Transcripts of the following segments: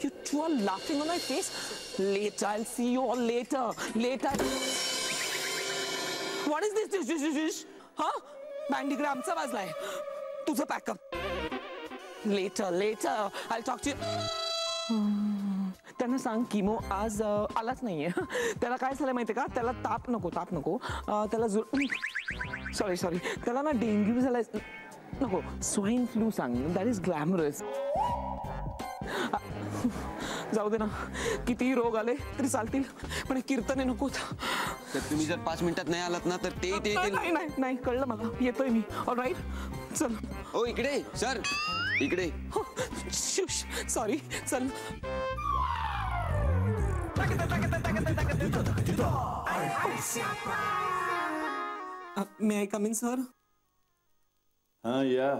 You two are laughing on my face. Later, I'll see you all later. Later. What is this? Huh? Band इकडे आमचा वाजलाय. तुझं pack up. Later. I'll talk to you. त्यांना सांग किमो आज आलाच नाहीये. त्याला काय झालं माहितीये का? त्याला ताप नको. त्याला सॉरी त्याला ना डेंग्यू झालाय. नको, स्वाईन फ्लू सांग. That is glamorous. जाऊ दे ना, कितीही रोग आले तरी चालतील, पण कीर्तने नको. तर तुम्ही जर 5 मिनिटात नाही आलात ना तर ते नाही कळलं मला. येतोय मी. ऑलराईट, चल. ओ इकडे सर, इकडे. सॉरी, चल. May I come in sir? हाँ या.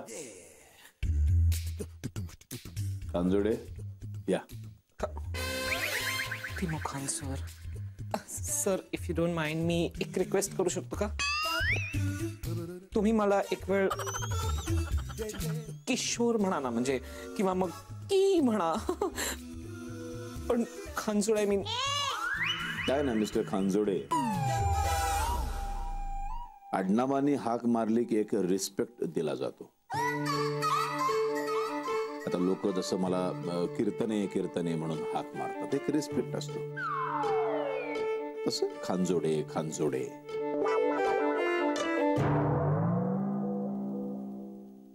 कांजोडे या. किमो Khan sir, if you don't mind, मी एक रिक्वेस्ट करू शकतो का? तुम्ही मला एक वेळ किशोर म्हणा ना, म्हणजे किंवा मग की म्हणा, पण खानजोडे आय मीन. काय ना मिस्टर खानजोडे, आडनावानी हाक मारली की एक रिस्पेक्ट दिला जातो. आता लोक जसं मला कीर्तने म्हणून हाक मारतात, एक रिस्पेक्ट असतो. तसं खानजोडे.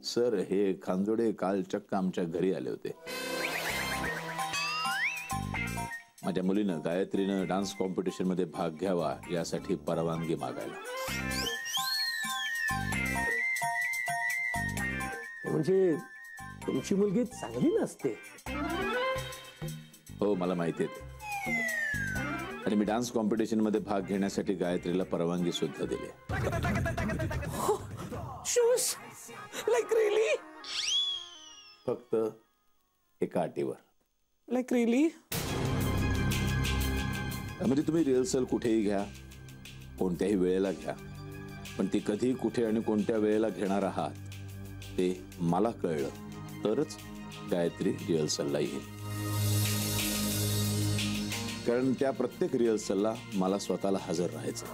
सर, हे खानजोडे काल चक्क आमच्या घरी आले होते. माझ्या मुलीनं गायत्रीनं डान्स कॉम्पिटिशन मध्ये भाग घ्यावा यासाठी परवानगी मागायला. म्हणजे तुमची मुलगी चांगली नसते? हो, मला माहिती आहे. आणि मी डान्स कॉम्पिटिशन मध्ये भाग घेण्यासाठी गायत्रीला परवानगी सुद्धा दिली. Like really? फक्त एका अटीवर. Like really? म्हणजे तुम्ही रिहर्सल कुठेही घ्या, कोणत्याही वेळेला घ्या, पण ती कधी, कुठे आणि कोणत्या वेळेला घेणार आहात ते मला कळलं तरच गायत्री रिहर्सलला येईल. कारण त्या प्रत्येक रिहर्सलला मला स्वतःला हजर राहायचं.